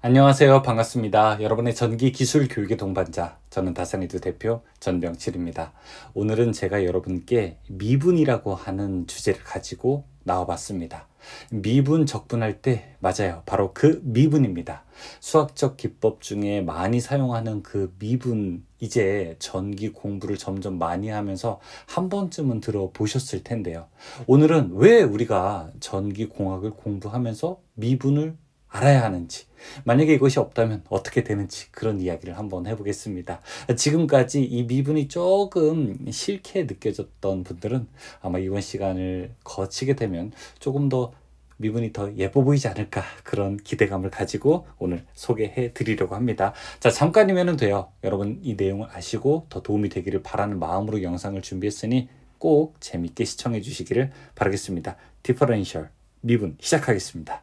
안녕하세요. 반갑습니다. 여러분의 전기 기술 교육의 동반자, 저는 다산이두 대표 전병칠입니다. 오늘은 제가 여러분께 미분이라고 하는 주제를 가지고 나와봤습니다. 미분 적분할 때 맞아요. 바로 그 미분입니다. 수학적 기법 중에 많이 사용하는 그 미분, 이제 전기 공부를 점점 많이 하면서 한 번쯤은 들어보셨을 텐데요. 오늘은 왜 우리가 전기공학을 공부하면서 미분을 알아야 하는지, 만약에 이것이 없다면 어떻게 되는지, 그런 이야기를 한번 해보겠습니다. 지금까지 이 미분이 조금 싫게 느껴졌던 분들은 아마 이번 시간을 거치게 되면 조금 더 미분이 더 예뻐 보이지 않을까, 그런 기대감을 가지고 오늘 소개해 드리려고 합니다. 자, 잠깐이면 돼요. 여러분 이 내용을 아시고 더 도움이 되기를 바라는 마음으로 영상을 준비했으니 꼭 재밌게 시청해 주시기를 바라겠습니다. 디퍼런셜 미분 시작하겠습니다.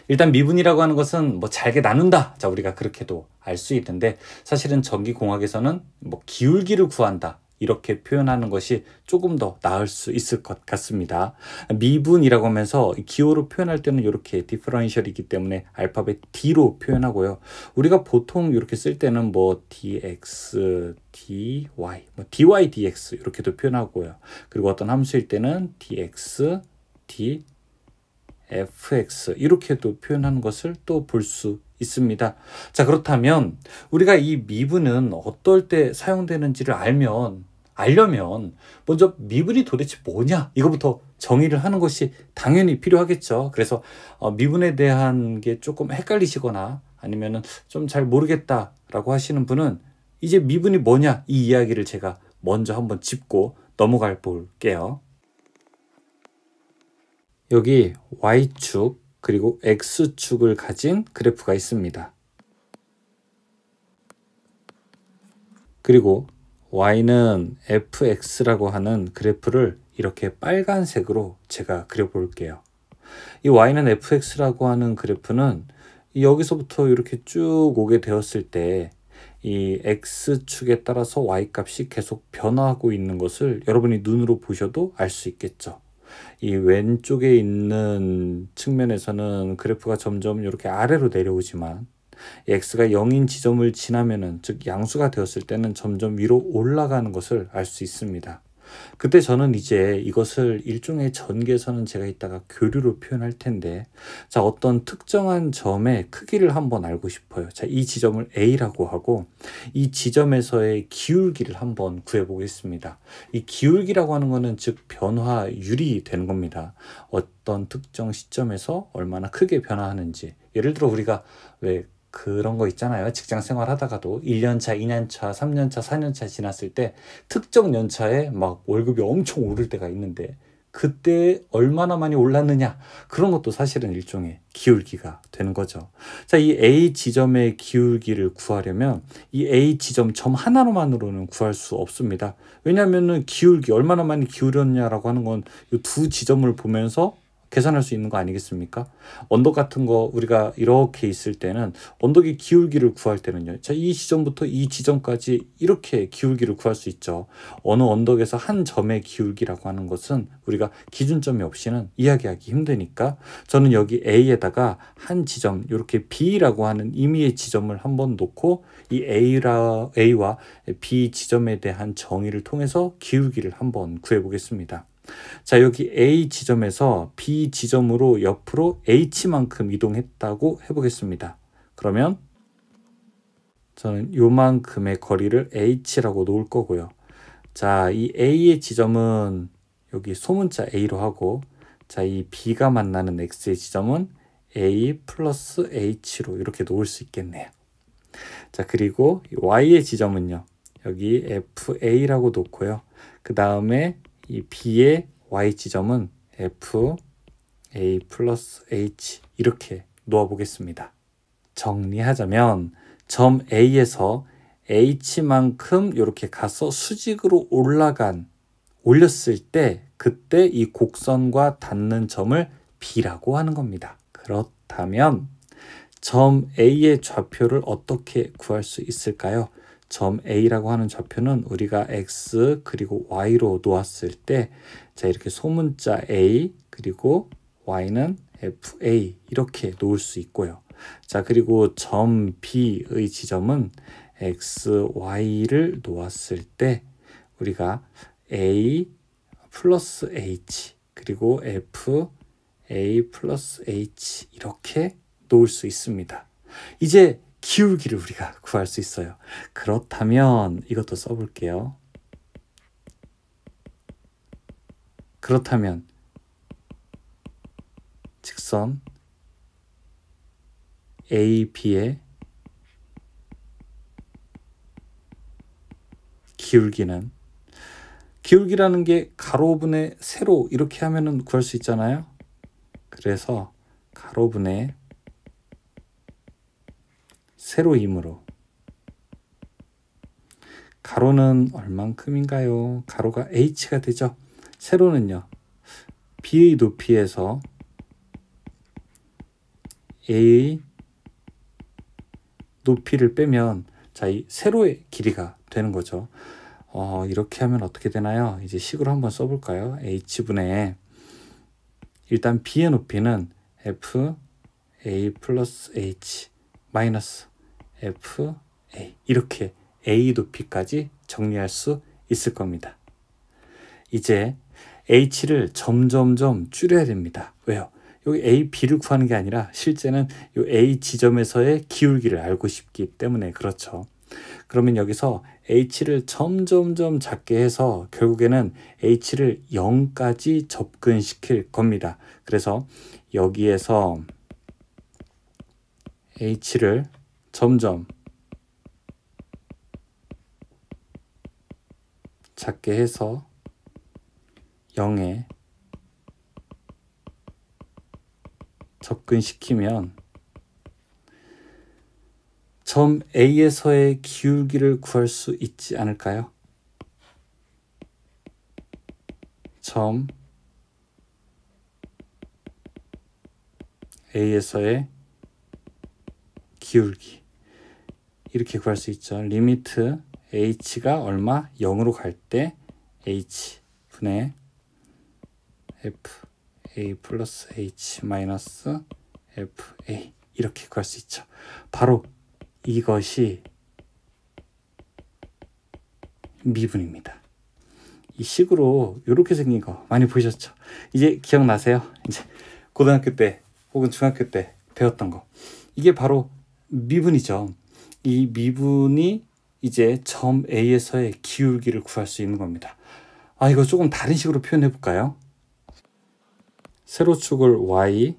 일단 미분이라고 하는 것은 뭐 잘게 나눈다, 자 우리가 그렇게도 알 수 있는데, 사실은 전기공학에서는 뭐 기울기를 구한다 이렇게 표현하는 것이 조금 더 나을 수 있을 것 같습니다. 미분이라고 하면서 기호로 표현할 때는 이렇게 디퍼런셜이기 때문에 알파벳 D로 표현하고요. 우리가 보통 이렇게 쓸 때는 뭐 dx, dy, 뭐 dy, dx 이렇게도 표현하고요. 그리고 어떤 함수일 때는 dx, d fx 이렇게도 표현하는 것을 또 볼 수 있습니다. 자, 그렇다면 우리가 이 미분은 어떨 때 사용되는지를 알려면 먼저 미분이 도대체 뭐냐, 이거부터 정의를 하는 것이 당연히 필요하겠죠. 그래서 미분에 대한 게 조금 헷갈리시거나 아니면은 좀 잘 모르겠다라고 하시는 분은 이제 미분이 뭐냐, 이 이야기를 제가 먼저 한번 짚고 넘어가 볼게요. 여기 Y축 그리고 X축을 가진 그래프가 있습니다. 그리고 Y는 fx라고 하는 그래프를 이렇게 빨간색으로 제가 그려볼게요. 이 Y는 fx라고 하는 그래프는 여기서부터 이렇게 쭉 오게 되었을 때 이 X축에 따라서 Y 값이 계속 변화하고 있는 것을 여러분이 눈으로 보셔도 알 수 있겠죠. 이 왼쪽에 있는 측면에서는 그래프가 점점 이렇게 아래로 내려오지만 x가 0인 지점을 지나면은, 즉 양수가 되었을 때는 점점 위로 올라가는 것을 알 수 있습니다. 그때 저는 이제 이것을 일종의 전개에서는 제가 이따가 교류로 표현할 텐데, 자, 어떤 특정한 점의 크기를 한번 알고 싶어요. 자, 이 지점을 A라고 하고 이 지점에서의 기울기를 한번 구해 보겠습니다. 이 기울기라고 하는 것은 즉 변화율이 되는 겁니다. 어떤 특정 시점에서 얼마나 크게 변화하는지. 예를 들어 우리가 왜 그런 거 있잖아요. 직장 생활 하다가도 1년차, 2년차, 3년차, 4년차 지났을 때 특정 연차에 막 월급이 엄청 오를 때가 있는데, 그때 얼마나 많이 올랐느냐, 그런 것도 사실은 일종의 기울기가 되는 거죠. 자, 이 A 지점의 기울기를 구하려면 이 A 지점 점 하나로만으로는 구할 수 없습니다. 왜냐하면 기울기, 얼마나 많이 기울였냐라고 하는 건 이 두 지점을 보면서 계산할 수 있는 거 아니겠습니까? 언덕 같은 거 우리가 이렇게 있을 때는 언덕의 기울기를 구할 때는요, 자, 이 지점부터 이 지점까지 이렇게 기울기를 구할 수 있죠. 어느 언덕에서 한 점의 기울기라고 하는 것은 우리가 기준점이 없이는 이야기하기 힘드니까 저는 여기 A에다가 한 지점, 이렇게 B라고 하는 임의의 지점을 한번 놓고 이 A와 B 지점에 대한 정의를 통해서 기울기를 한번 구해 보겠습니다. 자, 여기 A 지점에서 B 지점으로 옆으로 H만큼 이동했다고 해보겠습니다. 그러면 저는 요만큼의 거리를 H라고 놓을 거고요. 자, 이 A의 지점은 여기 소문자 A로 하고, 자, 이 B가 만나는 X의 지점은 A 플러스 H로 이렇게 놓을 수 있겠네요. 자, 그리고 Y의 지점은요, 여기 FA라고 놓고요. 그 다음에 이 B의 Y 지점은 FA 플러스 H 이렇게 놓아 보겠습니다. 정리하자면 점 A에서 H만큼 이렇게 가서 수직으로 올렸을 때, 그때 이 곡선과 닿는 점을 B라고 하는 겁니다. 그렇다면 점 A의 좌표를 어떻게 구할 수 있을까요? 점 A라고 하는 좌표는 우리가 X 그리고 Y로 놓았을 때, 자, 이렇게 소문자 A 그리고 Y는 FA 이렇게 놓을 수 있고요. 자, 그리고 점 B의 지점은 X, Y를 놓았을 때 우리가 A 플러스 H 그리고 F, A 플러스 H 이렇게 놓을 수 있습니다. 이제 기울기를 우리가 구할 수 있어요. 그렇다면 이것도 써볼게요. 그렇다면 직선 AB의 기울기라는 게 가로분의 세로 이렇게 하면은 구할 수 있잖아요. 그래서 가로분의 세로이므로 가로는 얼만큼인가요? 가로가 h가 되죠. 세로는요. b의 높이에서 a의 높이를 빼면 자, 이 세로의 길이가 되는 거죠. 이렇게 하면 어떻게 되나요? 이제 식으로 한번 써볼까요? h분의 일단 b의 높이는 f a 플러스 h 마이너스 f a 이렇게 a 높이까지 정리할 수 있을 겁니다. 이제 h를 점점점 줄여야 됩니다. 왜요? 여기 a, b를 구하는 게 아니라 실제는 이 a 지점에서의 기울기를 알고 싶기 때문에 그렇죠. 그러면 여기서 h를 점점점 작게 해서 결국에는 h를 0까지 접근시킬 겁니다. 그래서 여기에서 h를 점점 작게 해서 0에 접근시키면 점 A에서의 기울기를 구할 수 있지 않을까요? 점 A에서의 기울기 이렇게 구할 수 있죠. 리미트 h가 얼마? 0으로 갈 때 h 분의 f a 플러스 h 마이너스 f a 이렇게 구할 수 있죠. 바로 이것이 미분입니다. 이 식으로 이렇게 생긴 거 많이 보셨죠? 이제 기억나세요? 이제 고등학교 때 혹은 중학교 때 배웠던 거. 이게 바로 미분이죠. 이 미분이 이제 점 A에서의 기울기를 구할 수 있는 겁니다. 이거 조금 다른 식으로 표현해 볼까요? 세로축을 Y,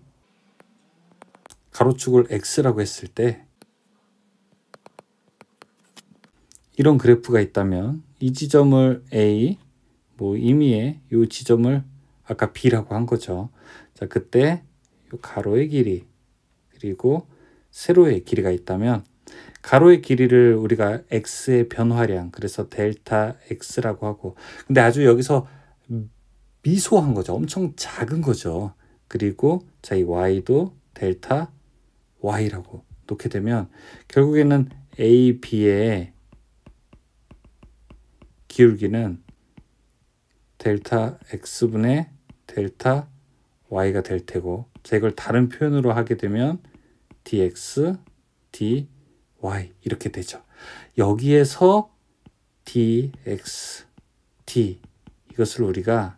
가로축을 X라고 했을 때 이런 그래프가 있다면 이 지점을 A, 임의의 이 지점을 아까 B라고 한 거죠. 자, 그때 이 가로의 길이 그리고 세로의 길이가 있다면 가로의 길이를 우리가 x의 변화량 그래서 델타 x라고 하고 근데 아주 여기서 미소한 거죠. 엄청 작은 거죠. 그리고 자, 이 y도 델타 y라고 놓게 되면 결국에는 a, b의 기울기는 델타 x분의 델타 y가 될 테고 자, 이걸 다른 표현으로 하게 되면 dx, dy 이렇게 되죠. 여기에서 dx, d 이것을 우리가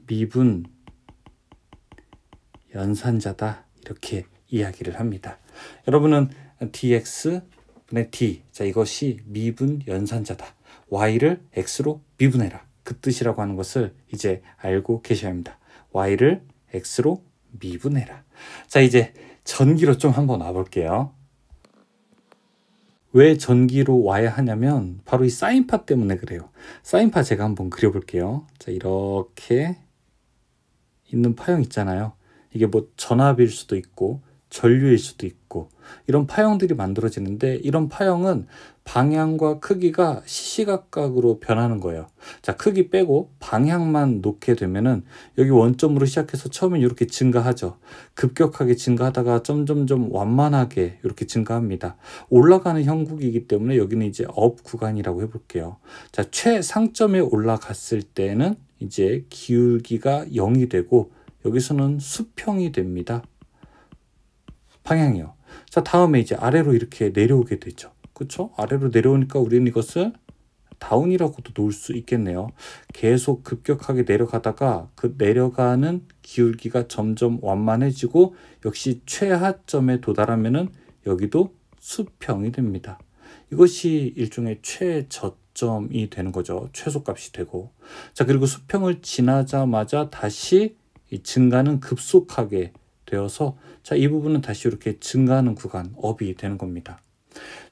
미분 연산자다 이렇게 이야기를 합니다. 여러분은 dx분의 d 자, 이것이 미분 연산자다. y를 x로 미분해라. 그 뜻이라고 하는 것을 이제 알고 계셔야 합니다. y를 x로 미분해라. 자, 이제 전기로 좀 한번 와볼게요. 왜 전기로 와야 하냐면 바로 이 사인파 때문에 그래요. 사인파 제가 한번 그려볼게요. 자, 이렇게 있는 파형 있잖아요. 이게 뭐 전압일 수도 있고 전류일 수도 있고 이런 파형들이 만들어지는데 이런 파형은 방향과 크기가 시시각각으로 변하는 거예요. 자, 크기 빼고 방향만 놓게 되면은 여기 원점으로 시작해서 처음엔 이렇게 증가하죠. 급격하게 증가하다가 점점점 완만하게 이렇게 증가합니다. 올라가는 형국이기 때문에 여기는 이제 업 구간이라고 해볼게요. 자, 최상점에 올라갔을 때는 이제 기울기가 0이 되고 여기서는 수평이 됩니다. 방향이요. 자, 다음에 이제 아래로 이렇게 내려오게 되죠. 그쵸? 아래로 내려오니까 우리는 이것을 다운이라고도 놓을 수 있겠네요. 계속 급격하게 내려가다가 그 내려가는 기울기가 점점 완만해지고 역시 최하점에 도달하면은 여기도 수평이 됩니다. 이것이 일종의 최저점이 되는 거죠. 최소값이 되고. 자, 그리고 수평을 지나자마자 다시 이 증가는 급속하게 되어서 자, 이 부분은 다시 이렇게 증가하는 구간, 업이 되는 겁니다.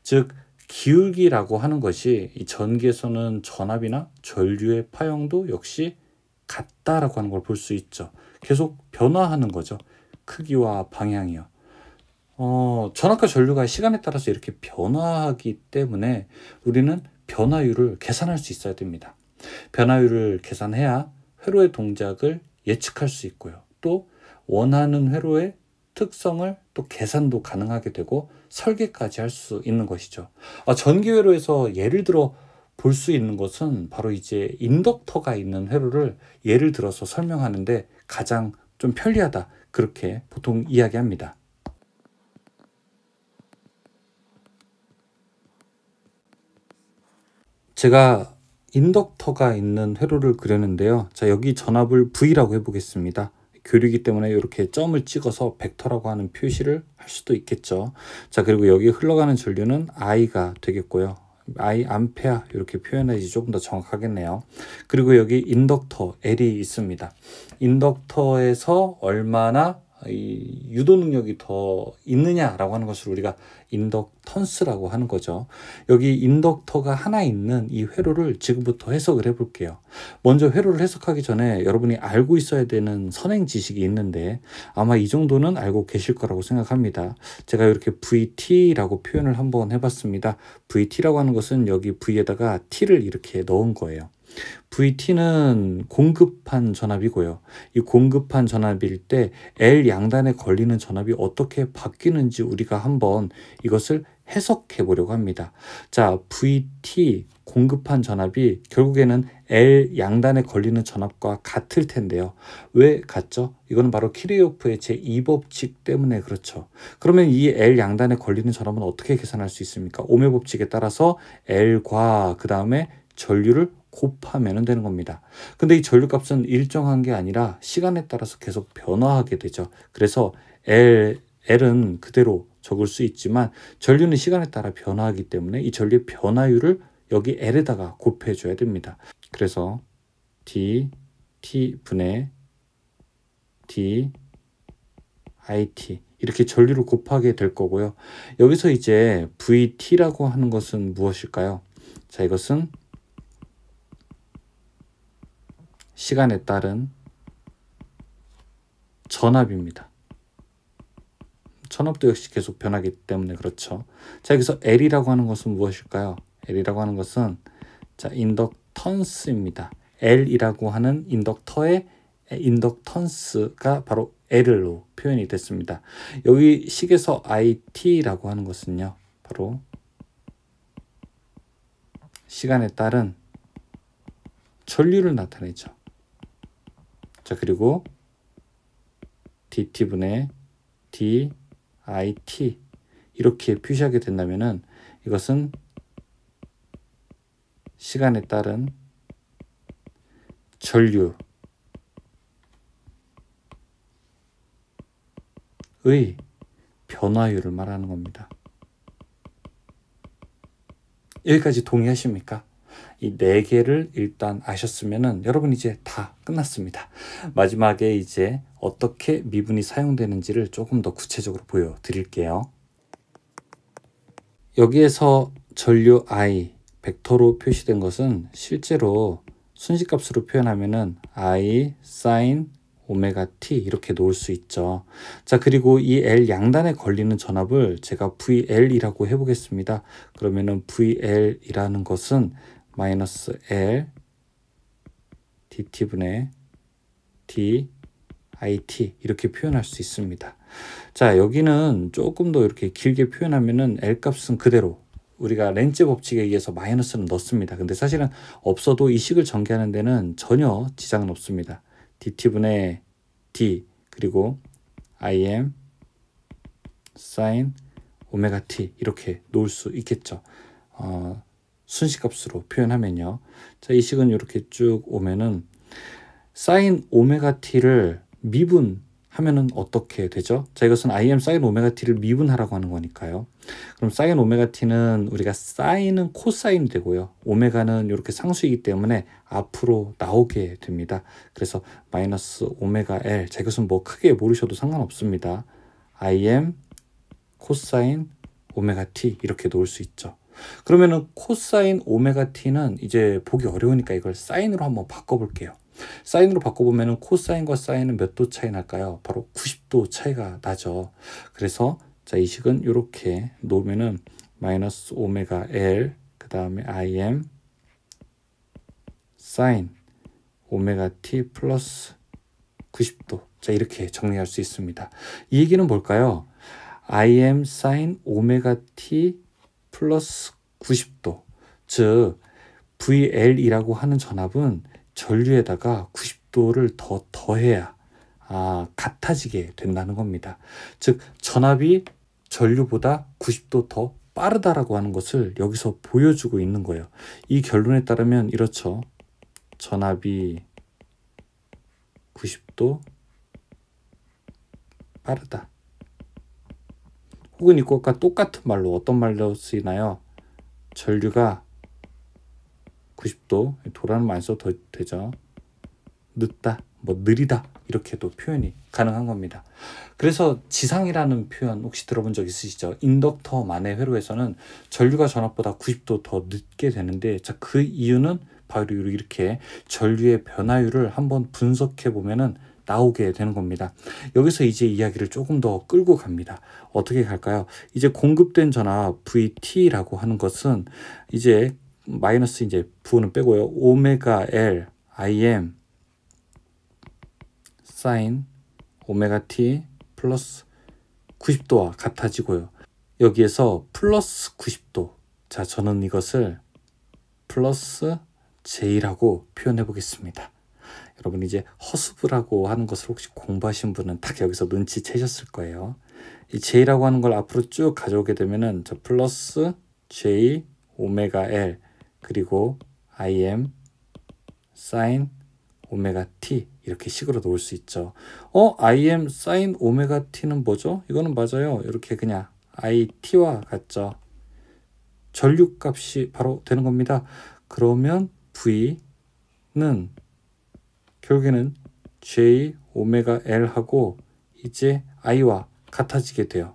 즉 기울기라고 하는 것이 이 전기에서는 전압이나 전류의 파형도 역시 같다라고 하는 걸 볼 수 있죠. 계속 변화하는 거죠. 크기와 방향이요. 전압과 전류가 시간에 따라서 이렇게 변화하기 때문에 우리는 변화율을 계산할 수 있어야 됩니다. 변화율을 계산해야 회로의 동작을 예측할 수 있고요. 또 원하는 회로의 특성을 또 계산도 가능하게 되고 설계까지 할 수 있는 것이죠. 전기 회로에서 예를 들어 볼 수 있는 것은 바로 이제 인덕터가 있는 회로를 예를 들어서 설명하는데 가장 좀 편리하다, 그렇게 보통 이야기합니다. 제가 인덕터가 있는 회로를 그렸는데요. 자, 여기 전압을 V라고 해보겠습니다. 교류이기 때문에 이렇게 점을 찍어서 벡터라고 하는 표시를 할 수도 있겠죠. 자, 그리고 여기 흘러가는 전류는 I가 되겠고요. I 암페어 이렇게 표현하지 조금 더 정확하겠네요. 그리고 여기 인덕터 L이 있습니다. 인덕터에서 얼마나 이 유도 능력이 더 있느냐라고 하는 것을 우리가 인덕턴스라고 하는 거죠. 여기 인덕터가 하나 있는 이 회로를 지금부터 해석을 해볼게요. 먼저 회로를 해석하기 전에 여러분이 알고 있어야 되는 선행 지식이 있는데 아마 이 정도는 알고 계실 거라고 생각합니다. 제가 이렇게 VT라고 표현을 한번 해봤습니다. VT라고 하는 것은 여기 V에다가 T를 이렇게 넣은 거예요. VT는 공급한 전압이고요. 이 공급한 전압일 때 L 양단에 걸리는 전압이 어떻게 바뀌는지 우리가 한번 이것을 해석해 보려고 합니다. 자, VT 공급한 전압이 결국에는 L 양단에 걸리는 전압과 같을 텐데요. 왜 같죠? 이거는 바로 키르요프의 제2법칙 때문에 그렇죠. 그러면 이 L 양단에 걸리는 전압은 어떻게 계산할 수 있습니까? 오메 법칙에 따라서 L과 그 다음에 전류를 곱하면 되는 겁니다. 근데 이 전류값은 일정한 게 아니라 시간에 따라서 계속 변화하게 되죠. 그래서 L은 그대로 적을 수 있지만 전류는 시간에 따라 변화하기 때문에 이 전류의 변화율을 여기 L에다가 곱해줘야 됩니다. 그래서 T분의 IT 이렇게 전류를 곱하게 될 거고요. 여기서 이제 VT라고 하는 것은 무엇일까요? 자, 이것은 시간에 따른 전압입니다. 전압도 역시 계속 변하기 때문에 그렇죠. 자, 여기서 L이라고 하는 것은 무엇일까요? L이라고 하는 것은 자, 인덕턴스입니다. L이라고 하는 인덕터의 인덕턴스가 바로 L로 표현이 됐습니다. 여기 식에서 IT라고 하는 것은요, 바로 시간에 따른 전류를 나타내죠. 자, 그리고 DT분의 DIT 이렇게 표시하게 된다면은 이것은 시간에 따른 전류의 변화율을 말하는 겁니다. 여기까지 동의하십니까? 이 4개를 일단 아셨으면은 여러분 이제 다 끝났습니다. 마지막에 이제 어떻게 미분이 사용되는지를 조금 더 구체적으로 보여드릴게요. 여기에서 전류 I 벡터로 표시된 것은 실제로 순식값으로 표현하면은 I sin 오메가 t 이렇게 놓을 수 있죠. 자, 그리고 이 L 양단에 걸리는 전압을 제가 VL이라고 해보겠습니다. 그러면은 VL이라는 것은 마이너스 L DT분의 DIT 이렇게 표현할 수 있습니다. 자, 여기는 조금 더 이렇게 길게 표현하면은 L 값은 그대로 우리가 렌즈 법칙에 의해서 마이너스는 넣습니다. 근데 사실은 없어도 이 식을 전개하는 데는 전혀 지장은 없습니다. DT분의 d 그리고 im sin 오메가 t 이렇게 놓을 수 있겠죠. 순식값으로 표현하면요. 자, 이 식은 이렇게 쭉 오면은 sin 오메가 t를 미분하면은 어떻게 되죠? 자, 이것은 im sin 오메가 t를 미분하라고 하는 거니까요. 그럼 sin 오메가 t는 우리가 sin은 코사인 되고요. 오메가는 이렇게 상수이기 때문에 앞으로 나오게 됩니다. 그래서 마이너스 오메가 l. 자, 이것은 뭐 크게 모르셔도 상관없습니다. im 코사인 오메가 t 이렇게 놓을 수 있죠. 그러면은 코사인 오메가 t는 이제 보기 어려우니까 이걸 사인으로 한번 바꿔볼게요. 사인으로 바꿔보면은 코사인과 사인은 몇 도 차이 날까요? 바로 90도 차이가 나죠. 그래서 자, 이 식은 이렇게 놓으면은 마이너스 오메가 l 그 다음에 im 사인 오메가 t 플러스 90도. 자, 이렇게 정리할 수 있습니다. 이 얘기는 뭘까요? im sin 오메가 t 플러스 90도. 즉 VL이라고 하는 전압은 전류에다가 90도를 더 더해야 같아지게 된다는 겁니다. 즉 전압이 전류보다 90도 더 빠르다라고 하는 것을 여기서 보여주고 있는 거예요. 이 결론에 따르면 이렇죠. 전압이 90도 빠르다. 혹은 이것과 똑같은 말로 어떤 말로 쓰이나요? 전류가 90도 도라는 말 안 써도 되죠. 늦다, 뭐 느리다 이렇게도 표현이 가능한 겁니다. 그래서 지상이라는 표현 혹시 들어본 적 있으시죠? 인덕터만의 회로에서는 전류가 전압보다 90도 더 늦게 되는데, 자, 그 이유는 바로 이렇게 전류의 변화율을 한번 분석해 보면은 나오게 되는 겁니다. 여기서 이제 이야기를 조금 더 끌고 갑니다. 어떻게 갈까요? 이제 공급된 전압 VT라고 하는 것은 이제 마이너스 이제 부호는 빼고요. 오메가 L im sin 오메가 t 플러스 90도와 같아지고요. 여기에서 플러스 90도. 자, 저는 이것을 플러스 J라고 표현해 보겠습니다. 여러분 이제 허수부라고 하는 것을 혹시 공부하신 분은 딱 여기서 눈치채셨을 거예요. 이 J라고 하는 걸 앞으로 쭉 가져오게 되면은 저 플러스 J 오메가 L 그리고 im sin 오메가 t 이렇게 식으로 놓을 수 있죠. im sin 오메가 t는 뭐죠? 이거는 맞아요. 이렇게 그냥 it와 같죠. 전류값이 바로 되는 겁니다. 그러면 v는 결국에는 j 오메가 l하고 이제 i와 같아지게 돼요.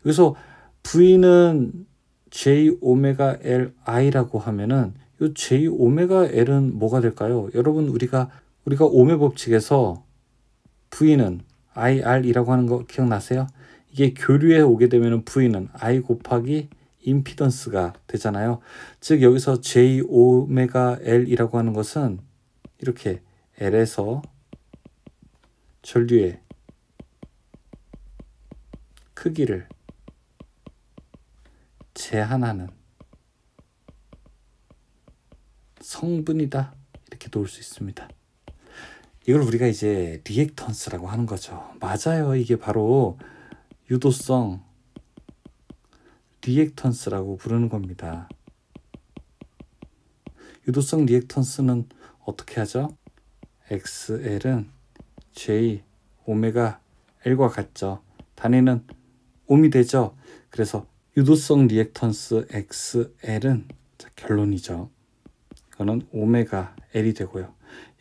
여기서 v는 j 오메가 l i라고 하면은 이 j 오메가 l은 뭐가 될까요? 여러분 우리가 오메 법칙에서 v는 ir이라고 하는 거 기억나세요? 이게 교류에 오게 되면은 v는 i 곱하기 임피던스가 되잖아요. 즉 여기서 j 오메가 l이라고 하는 것은 이렇게 L에서 전류의 크기를 제한하는 성분이다 이렇게 놓을 수 있습니다. 이걸 우리가 이제 리액턴스라고 하는 거죠. 맞아요. 이게 바로 유도성 리액턴스라고 부르는 겁니다. 유도성 리액턴스는 어떻게 하죠? XL은 J 오메가 L과 같죠. 단위는 옴이 되죠. 그래서 유도성 리액턴스 XL은 자, 결론이죠. 이거는 오메가 L이 되고요.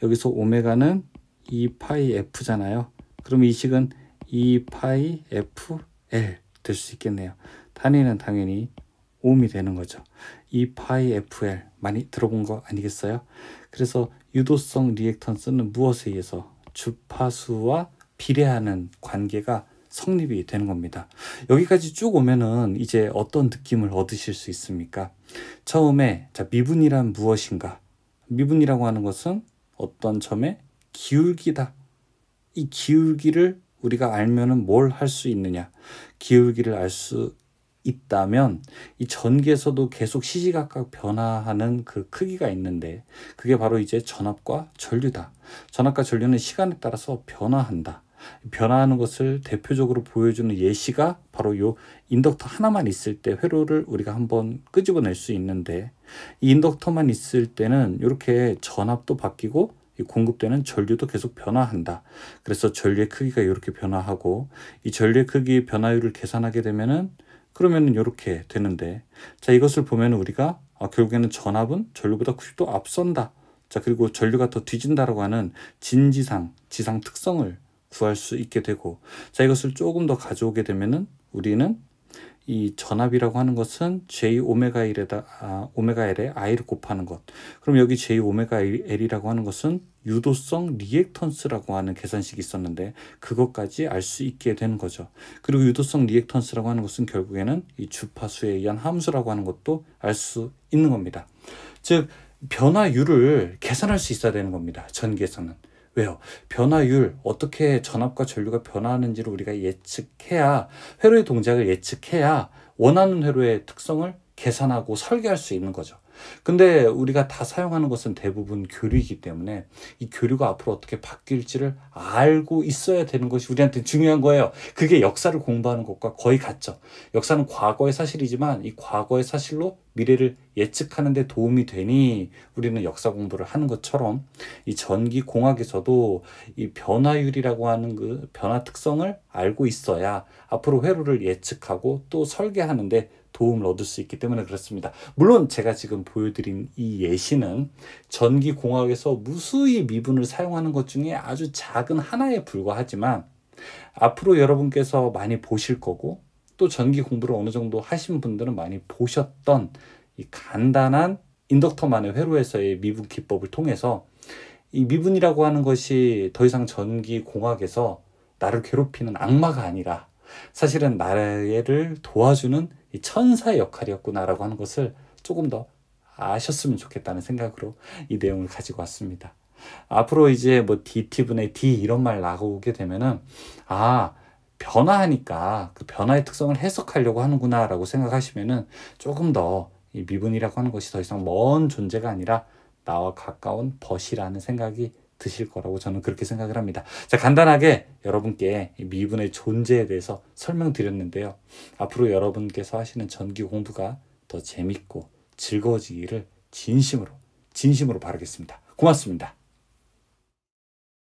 여기서 오메가는 2파이 F잖아요. 그럼 이 식은 2파이 FL 될 수 있겠네요. 단위는 당연히 옴이 되는 거죠. 2파이 FL 많이 들어본 거 아니겠어요? 그래서 유도성 리액턴스는 무엇에 의해서 주파수와 비례하는 관계가 성립이 되는 겁니다. 여기까지 쭉 오면은 이제 어떤 느낌을 얻으실 수 있습니까? 처음에 자, 미분이란 무엇인가? 미분이라고 하는 것은 어떤 점의 기울기다. 이 기울기를 우리가 알면은 뭘 할 수 있느냐? 기울기를 알 수 있다면 이 전기에서도 계속 시시각각 변화하는 그 크기가 있는데 그게 바로 이제 전압과 전류다. 전압과 전류는 시간에 따라서 변화한다. 변화하는 것을 대표적으로 보여주는 예시가 바로 요 인덕터 하나만 있을 때 회로를 우리가 한번 끄집어낼 수 있는데, 이 인덕터만 있을 때는 이렇게 전압도 바뀌고 공급되는 전류도 계속 변화한다. 그래서 전류의 크기가 이렇게 변화하고, 이 전류의 크기 변화율을 계산하게 되면은 그러면은 이렇게 되는데, 자, 이것을 보면 우리가 결국에는 전압은 전류보다 90도 앞선다. 자, 그리고 전류가 더 뒤진다라고 하는 지상 특성을 구할 수 있게 되고, 자, 이것을 조금 더 가져오게 되면은 우리는 이 전압이라고 하는 것은 J 오메가 1에다 오메가 L에 I를 곱하는 것. 그럼 여기 J 오메가 L이라고 하는 것은 유도성 리액턴스라고 하는 계산식이 있었는데 그것까지 알 수 있게 되는 거죠. 그리고 유도성 리액턴스라고 하는 것은 결국에는 이 주파수에 의한 함수라고 하는 것도 알 수 있는 겁니다. 즉 변화율을 계산할 수 있어야 되는 겁니다. 전기에서는. 왜요? 변화율, 어떻게 전압과 전류가 변화하는지를 우리가 예측해야, 회로의 동작을 예측해야 원하는 회로의 특성을 계산하고 설계할 수 있는 거죠. 근데 우리가 다 사용하는 것은 대부분 교류이기 때문에 이 교류가 앞으로 어떻게 바뀔지를 알고 있어야 되는 것이 우리한테 중요한 거예요. 그게 역사를 공부하는 것과 거의 같죠. 역사는 과거의 사실이지만 이 과거의 사실로 미래를 예측하는 데 도움이 되니 우리는 역사 공부를 하는 것처럼 이 전기공학에서도 이 변화율이라고 하는 그 변화 특성을 알고 있어야 앞으로 회로를 예측하고 또 설계하는데 도움을 얻을 수 있기 때문에 그렇습니다. 물론 제가 지금 보여드린 이 예시는 전기공학에서 무수히 미분을 사용하는 것 중에 아주 작은 하나에 불과하지만 앞으로 여러분께서 많이 보실 거고 또 전기 공부를 어느 정도 하신 분들은 많이 보셨던 이 간단한 인덕터만의 회로에서의 미분 기법을 통해서 이 미분이라고 하는 것이 더 이상 전기공학에서 나를 괴롭히는 악마가 아니라 사실은 나를 도와주는 이 천사의 역할이었구나라고 하는 것을 조금 더 아셨으면 좋겠다는 생각으로 이 내용을 가지고 왔습니다. 앞으로 이제 뭐 DT분의 D 이런 말 나오게 되면은 변화하니까 그 변화의 특성을 해석하려고 하는구나 라고 생각하시면은 조금 더 이 미분이라고 하는 것이 더 이상 먼 존재가 아니라 나와 가까운 벗이라는 생각이 드실 거라고 저는 그렇게 생각을 합니다. 자, 간단하게 여러분께 이 미분의 존재에 대해서 설명드렸는데요. 앞으로 여러분께서 하시는 전기 공부가 더 재밌고 즐거워지기를 진심으로 바라겠습니다. 고맙습니다.